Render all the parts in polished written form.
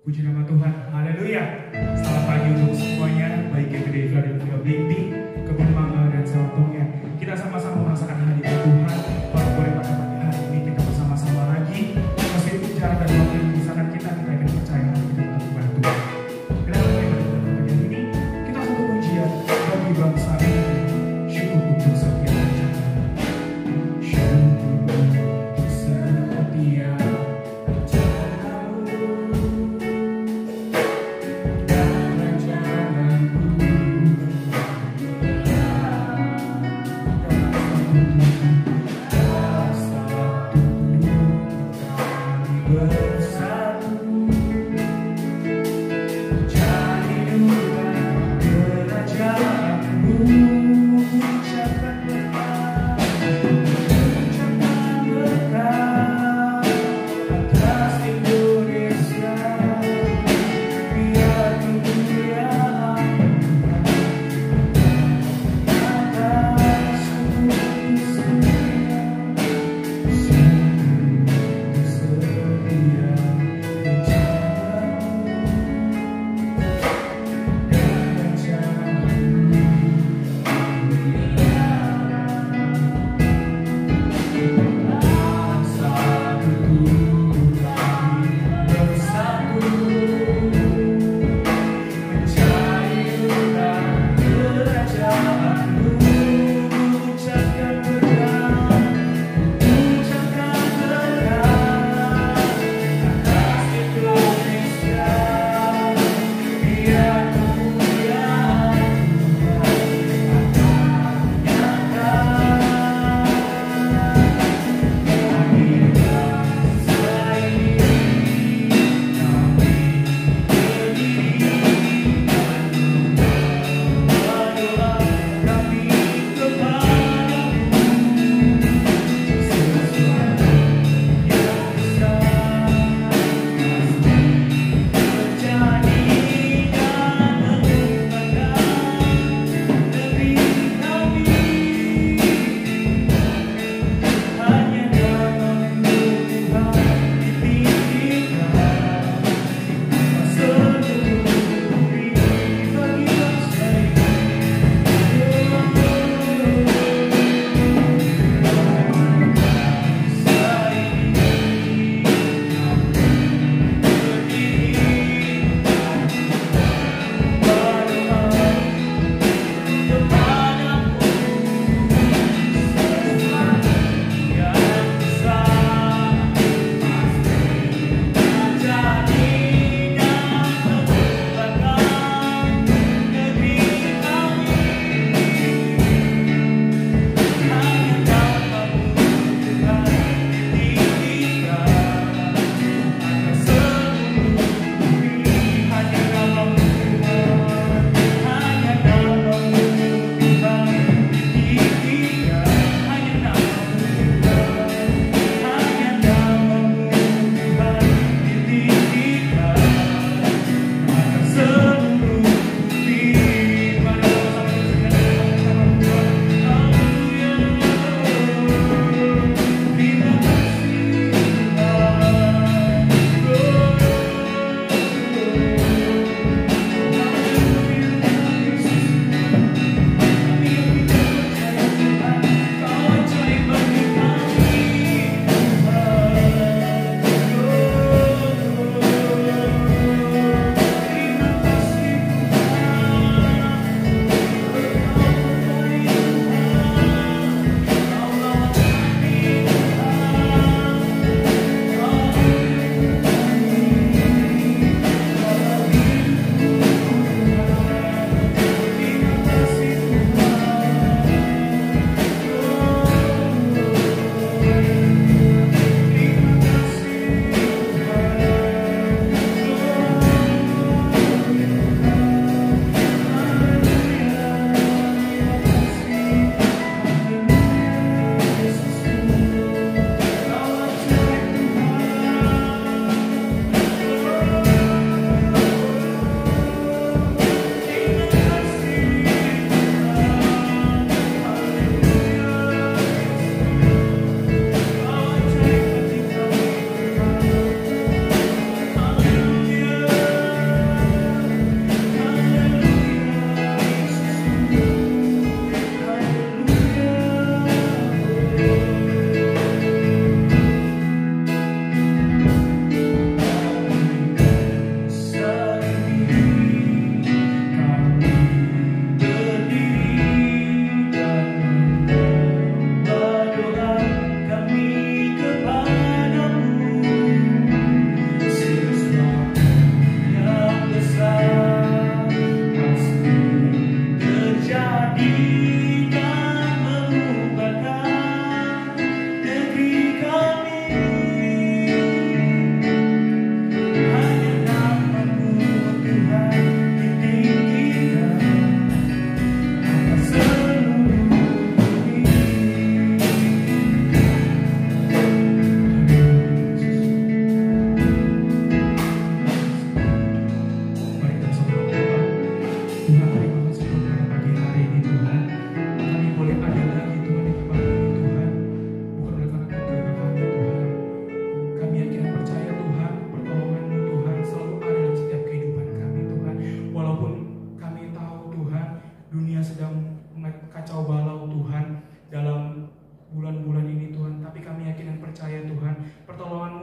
Puji nama Tuhan, haleluya. Selamat pagi untuk semuanya, baik yang gede dan juga Blindy, Kebun Mangga dan Selotongnya. Kita sama-sama merasakan hadirat Tuhan. Kalau boleh pada pagi hari ini kita bersama-sama lagi. Meski bicara dan waktu yang memisahkan kita akan percaya kita akan membantu Tuhan. Kita mulai pada pagi hari ini, kita satu pujian bagi bangsa ini. Syukur untuk setia dan syukur untuk setia. Yeah.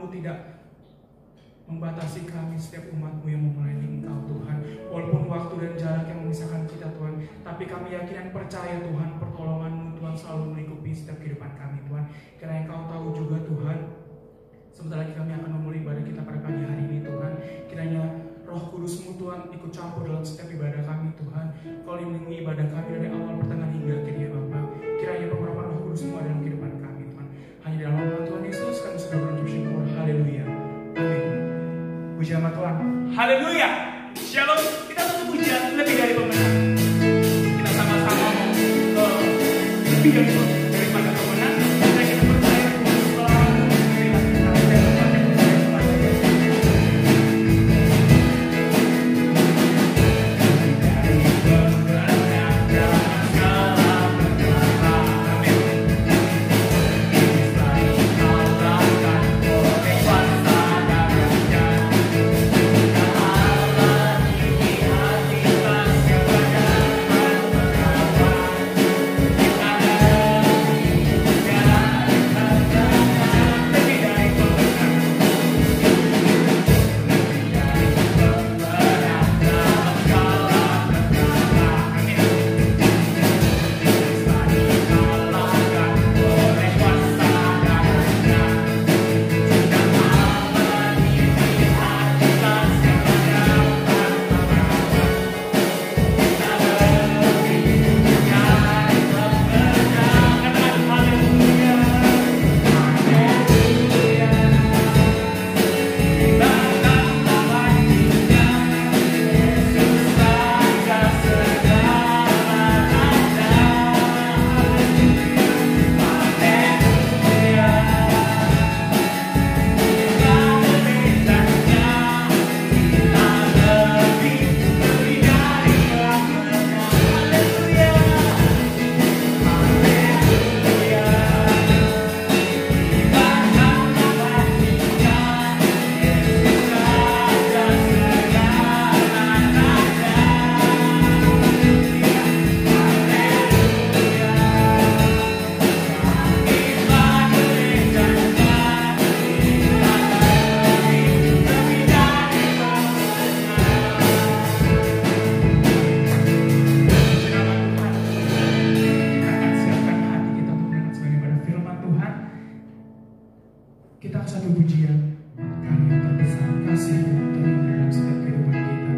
apapun tidak membatasi kami setiap umat-Mu yang memelayani Engkau Tuhan. Walaupun waktu dan jarak yang memisahkan kita Tuhan, tapi kami yakin dan percaya Tuhan, pertolongan-Mu Tuhan selalu melingkupi setiap kehidupan kami Tuhan. Karena Engkau tahu juga Tuhan, sebentar lagi kami akan memulai ibadah kita pada pagi hari ini Tuhan. Kiranya Roh Kudus-Mu Tuhan ikut campur dalam setiap ibadah kami Tuhan. Kau lindungi ibadah kami dari awal, pertengahan hingga akhirnya Bapa. Kiranya pengurapan Roh Kudus-Mu ada dalam kehidupan kami Tuhan. Hanya dalam nama Tuhan Yesus kami sudah berucap syukur. Haleluya. Amin. Puji nama Tuhan. Haleluya. Shalom. Kita satu pujian lebih dari pemenang. Kita sama-sama mau lebih dari daripada pemenang. Kita percaya Tuhan selalu memberikan kita dan percaya kepada Dia. Dari kebenaran dalam segala perkara. Amin. Selain kalahkan oleh kuasa darahnya. Kita satu pujian karya terbesar kasih-Mu terlihat dalam setiap kehidupan kita.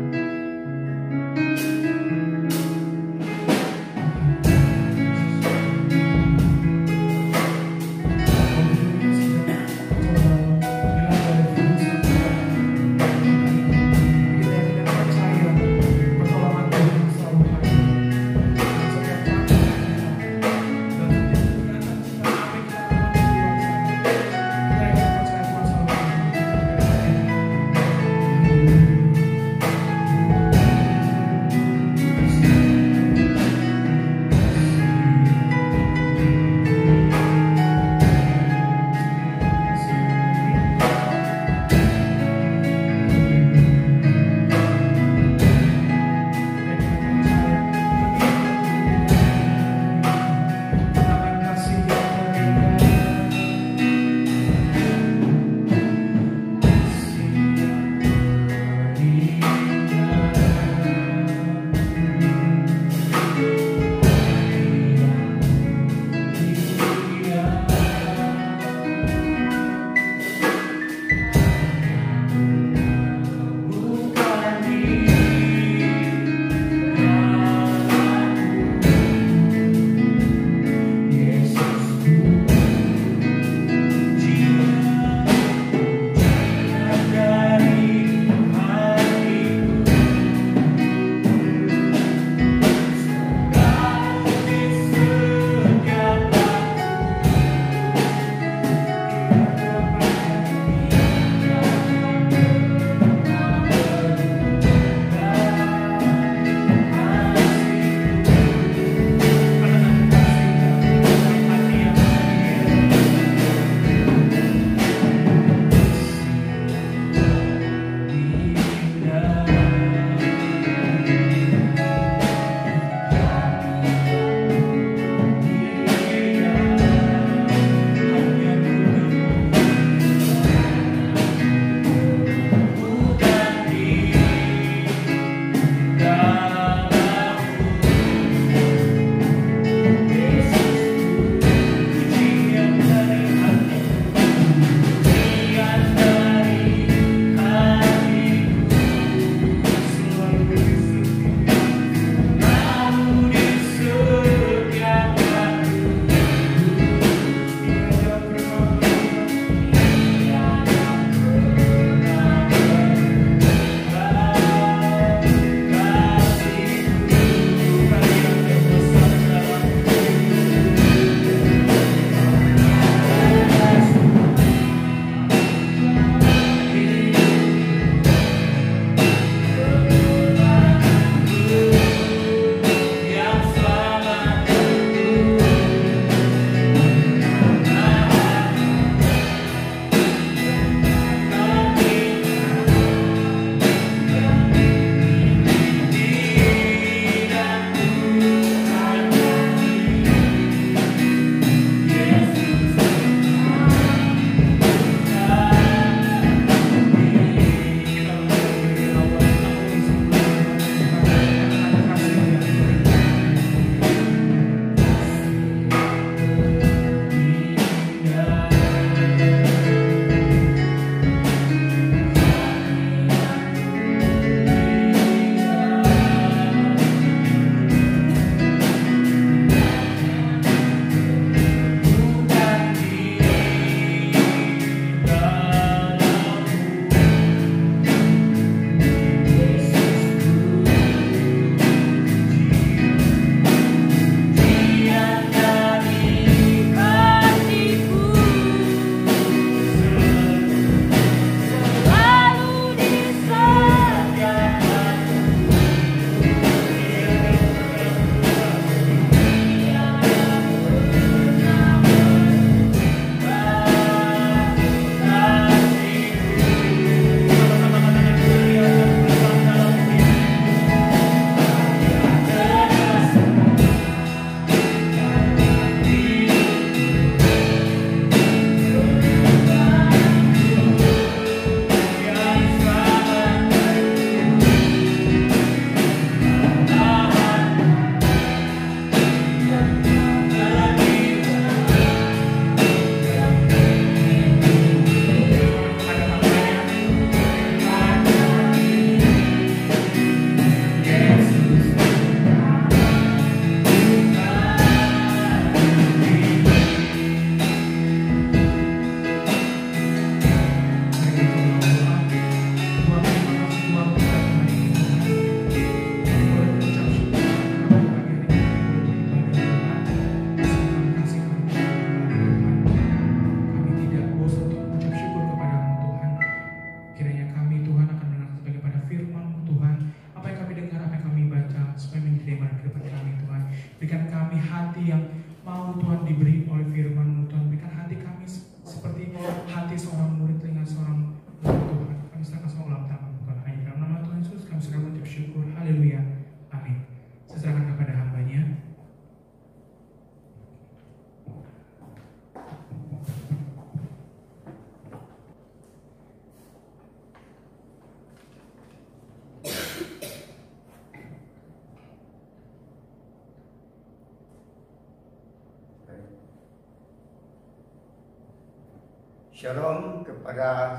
Shalom kepada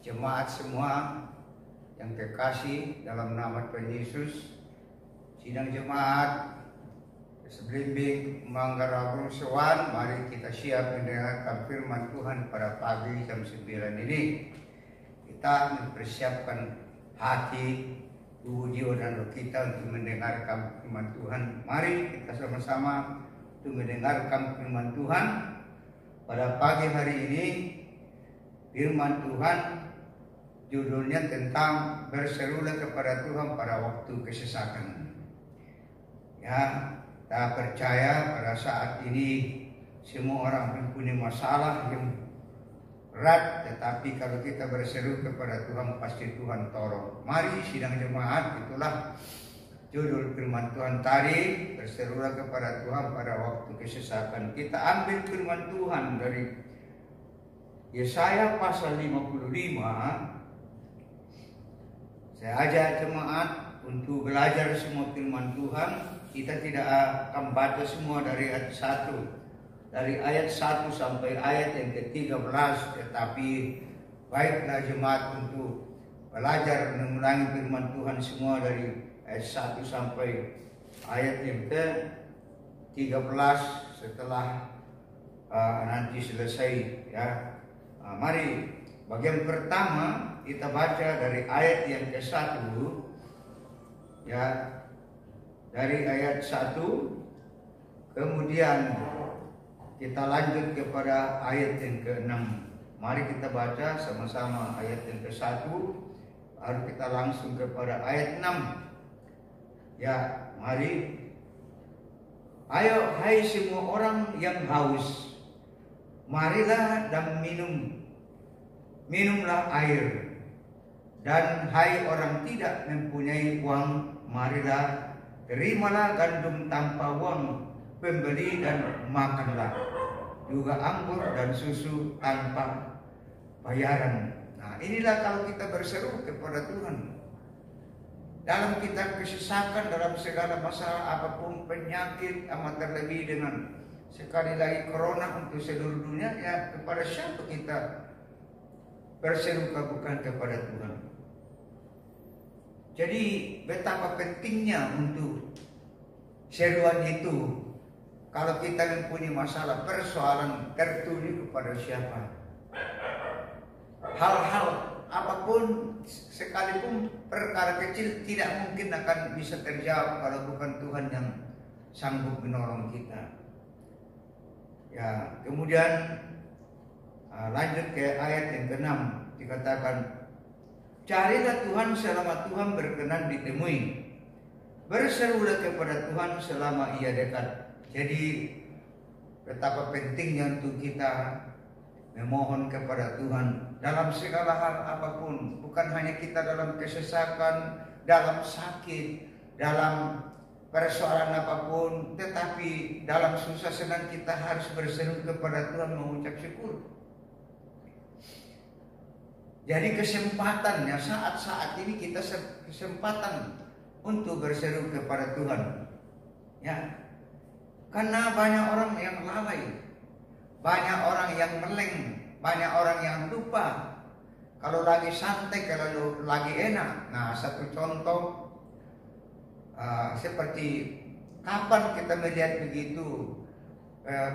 jemaat semua yang kekasih dalam nama Tuhan Yesus. Sidang jemaat Sebelimbing Manggarai Sewan, mari kita siap mendengarkan firman Tuhan pada pagi jam 9 ini. Kita mempersiapkan hati, tubuh, jiwa, dan roh kita untuk mendengarkan firman Tuhan. Mari kita sama-sama untuk mendengarkan firman Tuhan. Pada pagi hari ini, firman Tuhan judulnya tentang berserulah kepada Tuhan pada waktu kesesakan. Ya, kita percaya pada saat ini semua orang mempunyai masalah yang berat, tetapi kalau kita berseru kepada Tuhan pasti Tuhan tolong. Mari sidang jemaat, itulah judul firman Tuhan tadi, berserulah kepada Tuhan pada waktu kesesakan. Kita ambil firman Tuhan dari Yesaya pasal 55. Saya ajak jemaat untuk belajar semua firman Tuhan. Kita tidak akan baca semua dari ayat 1. Dari ayat 1 sampai ayat yang ke-13. Tetapi baiklah jemaat untuk belajar mengulangi firman Tuhan semua dari ayat 1 sampai ayat yang ke-13 setelah nanti selesai, ya. Mari bagian pertama kita baca dari ayat yang ke-1, ya, dari ayat 1, kemudian kita lanjut kepada ayat yang ke-6. Mari kita baca sama-sama ayat yang ke-1, baru kita langsung kepada ayat 6. Ya, mari. Ayo hai semua orang yang haus, marilah dan minumlah air. Dan hai orang tidak mempunyai uang, marilah terimalah gandum tanpa uang pembeli dan makanlah juga anggur dan susu tanpa bayaran. Nah, inilah kalau kita berseru kepada Tuhan dalam kita kesesakan, dalam segala masalah apapun, penyakit, amat terlebih dengan sekali lagi corona untuk seluruh dunia, ya, kepada siapa kita berseru bukan kepada Tuhan. Jadi betapa pentingnya untuk seruan itu. Kalau kita mempunyai masalah, persoalan, tertuju kepada siapa. Hal-hal apapun, sekalipun perkara kecil, tidak mungkin akan bisa terjawab kalau bukan Tuhan yang sanggup menolong kita. Ya, kemudian lanjut ke ayat yang ke-6, dikatakan, carilah Tuhan selama Tuhan berkenan ditemui, berserulah kepada Tuhan selama ia dekat. Jadi betapa pentingnya untuk kita memohon kepada Tuhan dalam segala hal apapun. Bukan hanya kita dalam kesesakan, dalam sakit, dalam persoalan apapun, tetapi dalam susah senang kita harus berseru kepada Tuhan, mengucap syukur. Jadi kesempatannya saat-saat ini kita kesempatan untuk berseru kepada Tuhan, ya. Karena banyak orang yang lalai, banyak orang yang meleng, banyak orang yang lupa. Kalau lagi santai, kalau lagi enak. Nah, satu contoh seperti kapan kita melihat begitu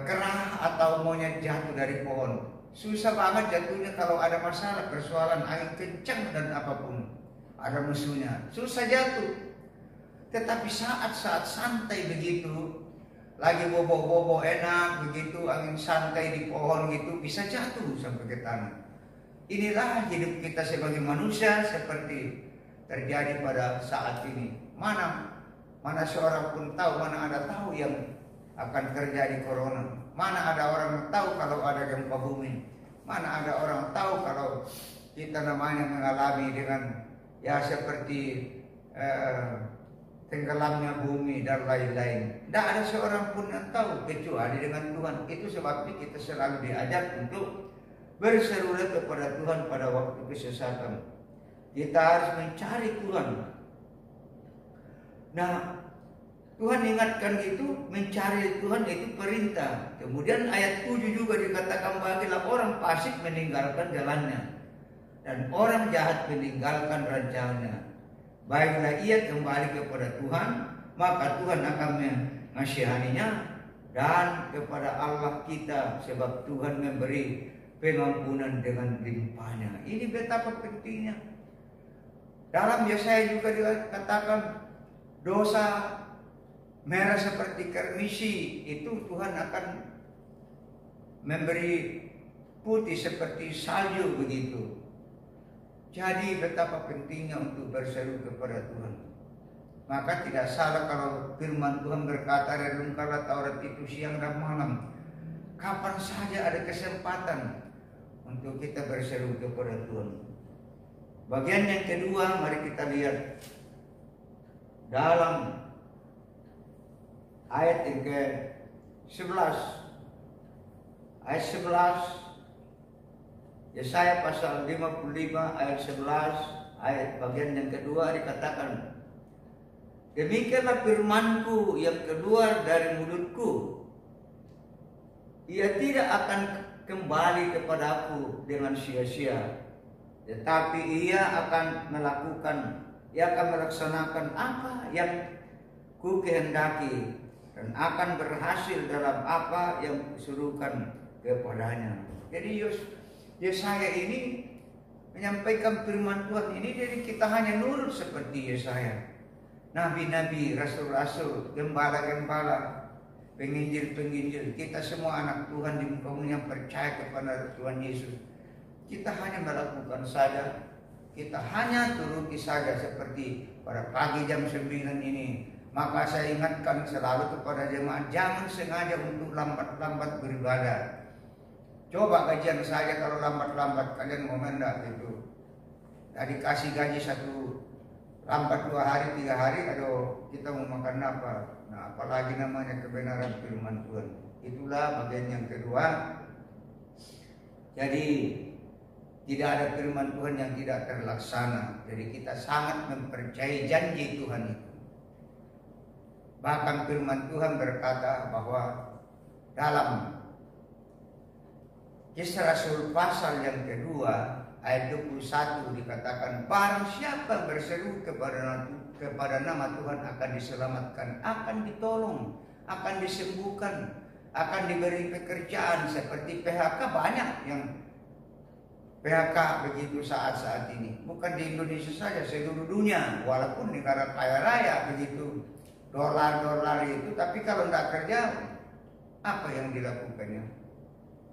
kerah atau monyet jatuh dari pohon. Susah banget jatuhnya kalau ada masalah, persoalan, angin kencang dan apapun. Ada musuhnya, susah jatuh. Tetapi saat-saat santai begitu, lagi bobo-bobo enak begitu, angin santai di pohon gitu, bisa jatuh sampai ke tanah. Inilah hidup kita sebagai manusia seperti terjadi pada saat ini. Mana seorang pun tahu, mana ada tahu yang akan terjadi corona. Mana ada orang tahu kalau ada gempa bumi. Mana ada orang tahu kalau kita namanya mengalami dengan, ya, seperti tenggelamnya bumi dan lain-lain. Tidak ada seorang pun yang tahu kecuali dengan Tuhan. Itu sebabnya kita selalu diajak untuk berserulah kepada Tuhan pada waktu kesesakan. Kita harus mencari Tuhan. Nah, Tuhan ingatkan itu, mencari Tuhan itu perintah. Kemudian ayat 7 juga dikatakan bagilah orang fasik meninggalkan jalannya dan orang jahat meninggalkan rencananya. Baiklah ia kembali kepada Tuhan, maka Tuhan akan mengasihaninya, dan kepada Allah kita, sebab Tuhan memberi pengampunan dengan limpahnya. Ini betapa pentingnya. Dalam Yesaya juga dikatakan dosa merah seperti kermisi, itu Tuhan akan memberi putih seperti salju begitu. Jadi betapa pentingnya untuk berseru kepada Tuhan. Maka tidak salah kalau firman Tuhan berkata, renungkanlah Taurat itu siang dan malam. Kapan saja ada kesempatan untuk kita berseru kepada Tuhan. Bagian yang kedua, mari kita lihat dalam ayat yang ke-11. Ayat 11 Yesaya pasal 55 ayat 11, ayat bagian yang kedua dikatakan, demikianlah firmanku yang keluar dari mulutku, ia tidak akan kembali kepadaku dengan sia-sia, tetapi ia akan melaksanakan apa yang ku kehendaki, dan akan berhasil dalam apa yang kusuruhkan kepadanya. Jadi Yesaya ini menyampaikan firman Tuhan ini, jadi kita hanya nurut seperti Yesaya. Nabi-nabi, rasul-rasul, gembala-gembala, penginjil-penginjil, kita semua anak Tuhan di muka bumi yang percaya kepada Tuhan Yesus. Kita hanya melakukan saja, kita hanya turuti saja seperti pada pagi jam 9 ini. Maka saya ingatkan selalu kepada jemaat, jangan sengaja untuk lambat-lambat beribadah. Coba gajian saja kalau lambat-lambat kalian mau mendak gitu. Tadi kasih gaji satu lambat 2 hari 3 hari, aduh kita mau makan apa? Nah, apalagi namanya kebenaran firman Tuhan. Itulah bagian yang kedua. Jadi tidak ada firman Tuhan yang tidak terlaksana. Jadi kita sangat mempercayai janji Tuhan itu. Bahkan firman Tuhan berkata bahwa dalam Kisah Rasul pasal yang kedua ayat 21 dikatakan, barang siapa berseru kepada nama Tuhan akan diselamatkan, akan ditolong, akan disembuhkan, akan diberi pekerjaan. Seperti PHK, banyak yang PHK begitu saat-saat ini. Bukan di Indonesia saja, seluruh dunia. Walaupun negara kaya raya begitu, dolar-dolar itu, tapi kalau tidak kerja, apa yang dilakukannya?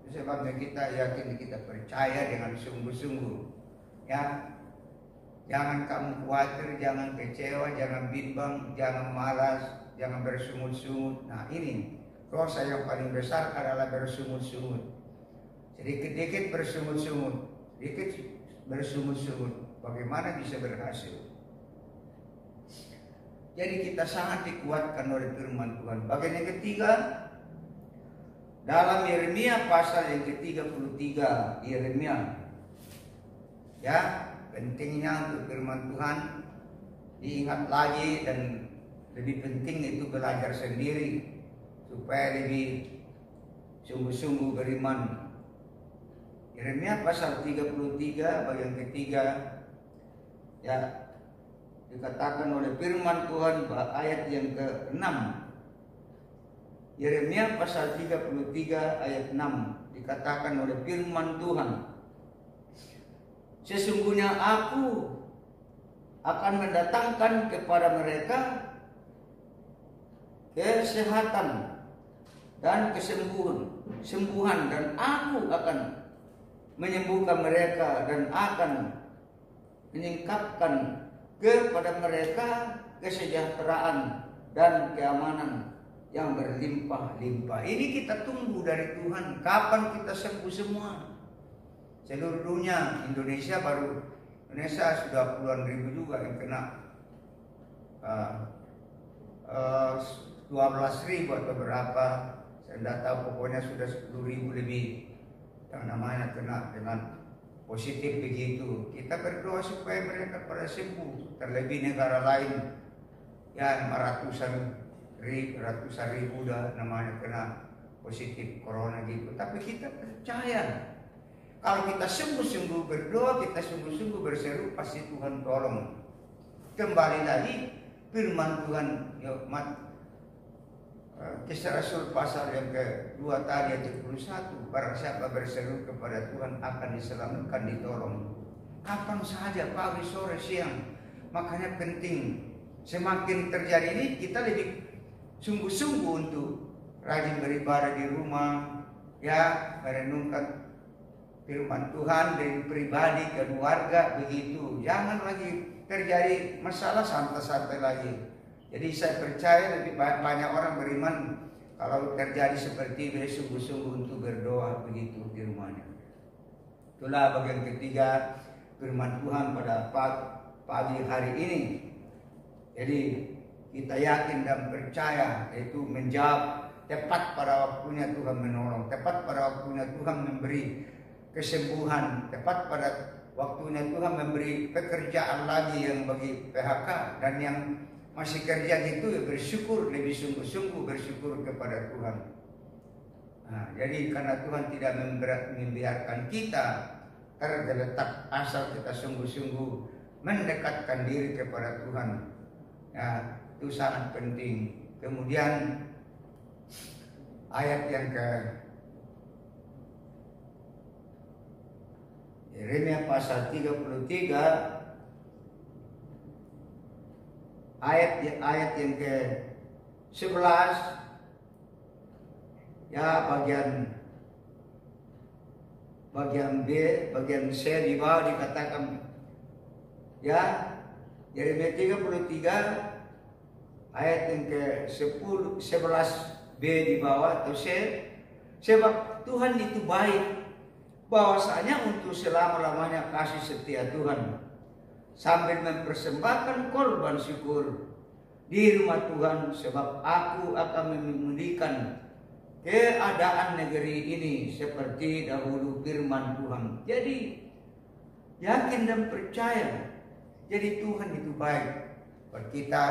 Sebabnya kita yakin, kita percaya dengan sungguh-sungguh. Ya, jangan kamu khawatir, jangan kecewa, jangan bimbang, jangan malas, jangan bersungut-sungut. Nah ini dosa yang paling besar adalah bersungut-sungut. Sedikit-sedikit bersungut-sungut, sedikit bersungut-sungut. Bagaimana bisa berhasil? Jadi kita sangat dikuatkan oleh firman Tuhan. Bagian yang ketiga, dalam Yeremia pasal yang ke-33, Yeremia. Ya, pentingnya untuk firman Tuhan diingat lagi, dan lebih penting itu belajar sendiri supaya lebih sungguh-sungguh beriman. Yeremia pasal 33 bagian ketiga, ya, dikatakan oleh firman Tuhan ayat yang ke-6. Yeremia pasal 33 ayat 6 dikatakan oleh firman Tuhan, sesungguhnya aku akan mendatangkan kepada mereka kesehatan dan kesembuhan, dan aku akan menyembuhkan mereka dan akan meningkatkan kepada mereka kesejahteraan dan keamanan yang berlimpah-limpah. Ini kita tunggu dari Tuhan. Kapan kita sembuh semua? Seluruh dunia, Indonesia sudah puluhan ribu juga yang kena, 12.000 atau berapa, saya tidak tahu, pokoknya sudah 10.000 lebih yang namanya kena dengan positif begitu. Kita berdoa supaya mereka pada sembuh. Terlebih negara lain, ya 500-an ratusan ribu dah namanya kena positif corona gitu. Tapi kita percaya kalau kita sungguh-sungguh berdoa, kita sungguh-sungguh berseru, pasti Tuhan tolong. Kembali lagi firman Tuhan, Kisah Rasul pasal yang ke-2 tadi ayat 71, barang siapa berseru kepada Tuhan akan diselamatkan, ditolong. Kapan saja, pagi, sore, siang. Makanya penting, semakin terjadi ini kita lebih sungguh-sungguh untuk rajin beribadah di rumah, ya, merenungkan firman Tuhan dari pribadi, keluarga, begitu. Jangan lagi terjadi masalah santai-santai lagi. Jadi saya percaya lebih banyak orang beriman kalau terjadi seperti ini sungguh-sungguh untuk berdoa begitu di rumahnya. Itulah bagian ketiga firman Tuhan pada pagi hari ini. Jadi kita yakin dan percaya, yaitu menjawab tepat pada waktunya Tuhan menolong, tepat pada waktunya Tuhan memberi kesembuhan, tepat pada waktunya Tuhan memberi pekerjaan lagi yang bagi PHK, dan yang masih kerja gitu ya bersyukur, lebih sungguh-sungguh bersyukur kepada Tuhan. Nah, jadi karena Tuhan tidak membiarkan kita tergeletak, asal kita sungguh-sungguh mendekatkan diri kepada Tuhan. Ya, itu sangat penting. Kemudian ayat yang ke Yeremia pasal 33 ayat yang ke-11, ya, bagian B, bagian C di bawah dikatakan, ya, Yeremia 33 ayat yang ke-10, 11B di bawah atau C, sebab Tuhan itu baik, bahwasanya untuk selama-lamanya kasih setia Tuhan, sambil mempersembahkan korban syukur di rumah Tuhan, sebab aku akan memulihkan keadaan negeri ini seperti dahulu, firman Tuhan. Jadi yakin dan percaya, jadi Tuhan itu baik buat kita.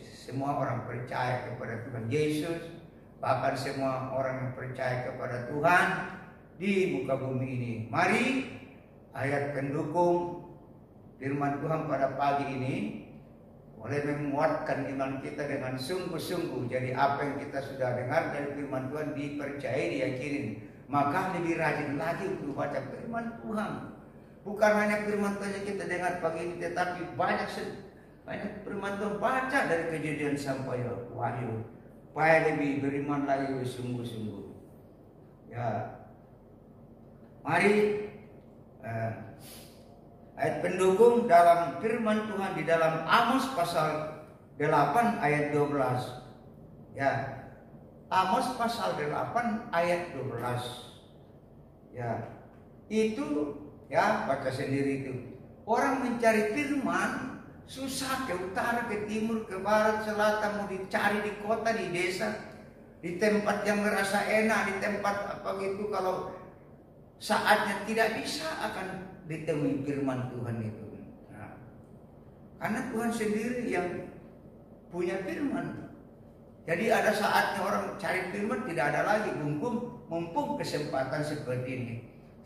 Semua orang percaya kepada Tuhan Yesus, bahkan semua orang yang percaya kepada Tuhan di muka bumi ini. Mari ayat pendukung firman Tuhan pada pagi ini boleh menguatkan iman kita dengan sungguh-sungguh. Jadi apa yang kita sudah dengar dari firman Tuhan dipercayai, diyakini, maka lebih rajin lagi untuk baca firman Tuhan. Bukan hanya firman Tuhan yang kita dengar pagi ini, tetapi banyak firman Tuhan baca dari Kejadian sampai Wahyu, supaya lebih beriman lagi sungguh-sungguh. Ya, mari ayat pendukung dalam firman Tuhan di dalam Amos pasal 8 ayat 12. Ya, Amos pasal 8 ayat 12. Ya, itu ya baca sendiri itu. Orang mencari firman susah, ke utara, ke timur, ke barat, selatan, mau dicari di kota, di desa, di tempat yang merasa enak, di tempat apa gitu, kalau saatnya tidak bisa akan ditemui firman Tuhan itu. Nah, karena Tuhan sendiri yang punya firman. Jadi ada saatnya orang cari firman, tidak ada lagi. Mumpung kesempatan seperti ini,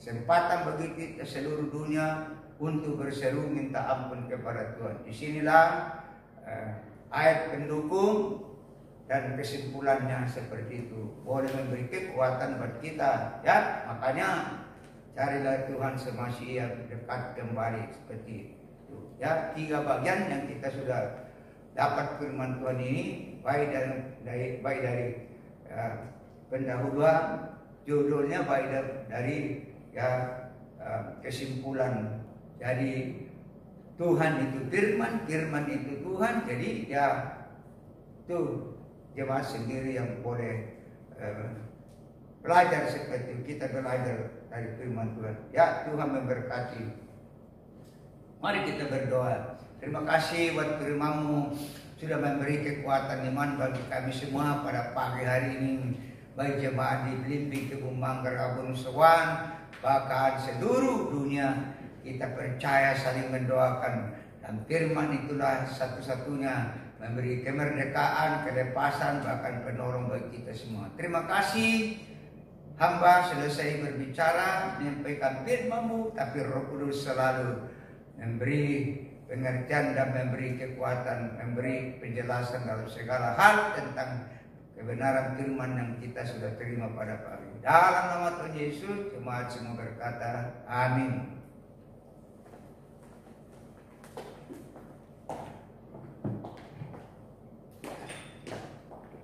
kesempatan bagi kita seluruh dunia untuk berseru minta ampun kepada Tuhan. Disinilah ayat pendukung dan kesimpulannya seperti itu. Boleh memberi kekuatan buat kita, ya. Makanya carilah Tuhan semasa ia dekat kembali, seperti itu. Ya, 3 bagian yang kita sudah dapat firman Tuhan ini, baik dari pendahuluan, judulnya, baik dari kesimpulan. Jadi Tuhan itu firman, firman itu Tuhan. Jadi ya tuh jemaat sendiri yang boleh belajar seperti itu. Kita belajar dari firman Tuhan. Ya, Tuhan memberkati. Mari kita berdoa. Terima kasih buat firman-Mu, sudah memberi kekuatan iman bagi kami semua pada pagi hari ini. Baik jemaat di Blimbing, Kebun Manggar, Abun Sewan, bahkan seluruh dunia, kita percaya saling mendoakan. Dan firman itulah satu-satunya memberi kemerdekaan, kelepasan, bahkan penolong bagi kita semua. Terima kasih. Hamba selesai berbicara, menyampaikan firman-Mu, tapi Roh Kudus selalu memberi pengertian dan memberi kekuatan, memberi penjelasan dalam segala hal tentang kebenaran firman yang kita sudah terima pada pagi. Dalam nama Tuhan Yesus, jemaat semua berkata, amin.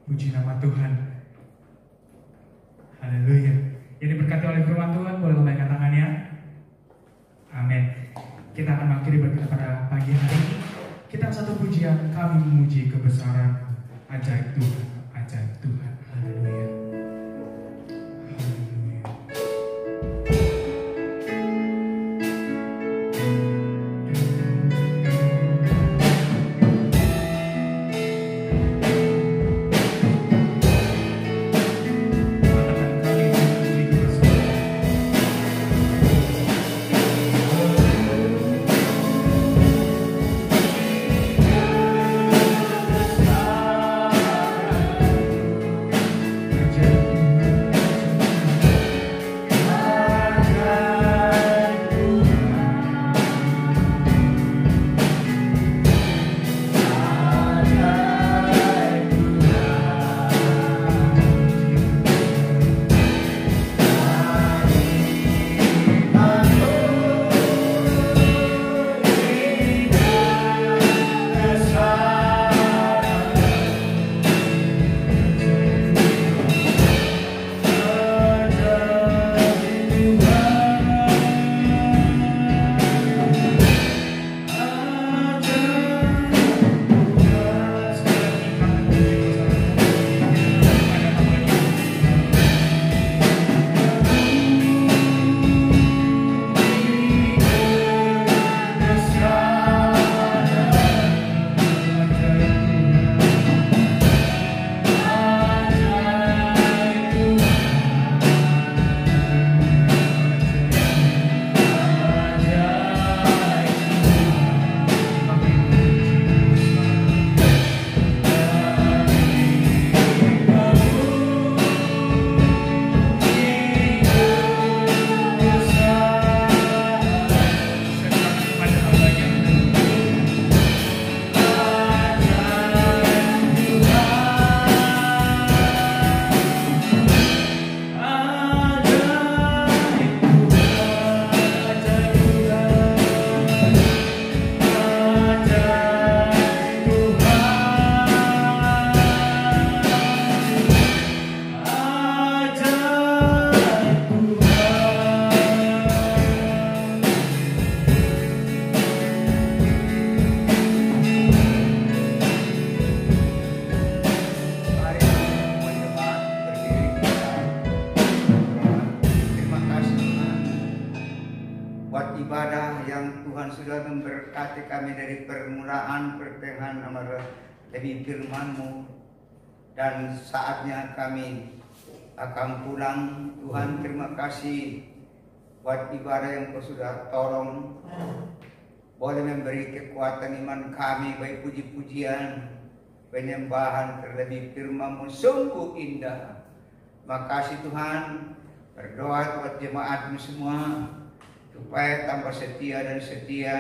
Puji nama Tuhan. Haleluya. Yang diberkati oleh firman Tuhan, boleh lambaikan tangannya. Amin. Kita akan mengakhiri berkata pada pagi hari ini. Kita satu pujian, kami memuji kebesaran ajaib Tuhan, ajaib Tuhan. Haleluya. Ibadah yang Tuhan sudah memberkati kami dari permulaan, pertengahan, amarah demi firman-Mu, dan saatnya kami akan pulang. Tuhan, terima kasih buat ibadah yang Kau sudah tolong, boleh memberi kekuatan iman kami, baik puji-pujian, penyembahan terlebih firman-Mu sungguh indah. Makasih Tuhan, berdoa buat jemaat-Mu semua supaya tambah setia dan setia.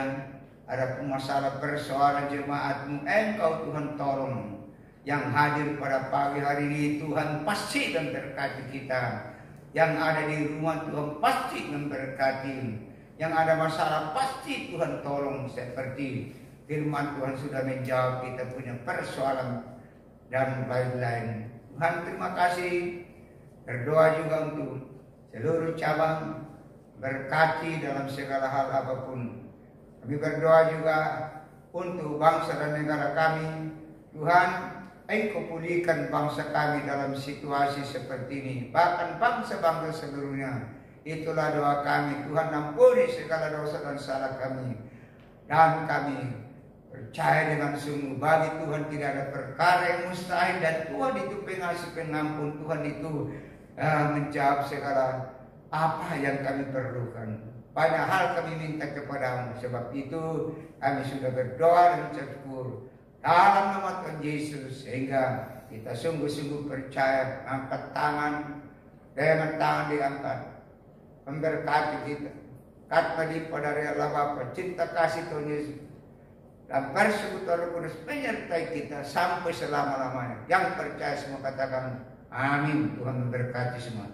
Ada masalah persoalan jemaat-Mu, Engkau Tuhan tolong. Yang hadir pada pagi hari ini Tuhan pasti memberkati kita. Yang ada di rumah Tuhan pasti memberkati. Yang ada masalah pasti Tuhan tolong, seperti firman Tuhan sudah menjawab kita punya persoalan dan lain-lain. Tuhan terima kasih. Berdoa juga untuk seluruh cabang, berkati dalam segala hal apapun. Kami berdoa juga untuk bangsa dan negara kami. Tuhan, Engkau pulihkan bangsa kami dalam situasi seperti ini. Bahkan bangsa-bangsa seluruhnya. Itulah doa kami. Tuhan, ampuni segala dosa dan salah kami. Dan kami percaya dengan sungguh bagi Tuhan tidak ada perkara yang mustahil. Dan Tuhan itu pengasih pengampun. Tuhan itu menjawab segala apa yang kami perlukan. Banyak hal kami minta kepada-Mu. Sebab itu kami sudah berdoa dan mengucap syukur. dalam nama Tuhan Yesus, sehingga kita sungguh-sungguh percaya, angkat tangan, dengan tangan diangkat, memberkati kita. Kata pada Allah Bapa, cinta kasih Tuhan Yesus dan persekutuan Roh Kudus menyertai kita sampai selama-lamanya. Yang percaya semua katakan amin. Tuhan memberkati semua.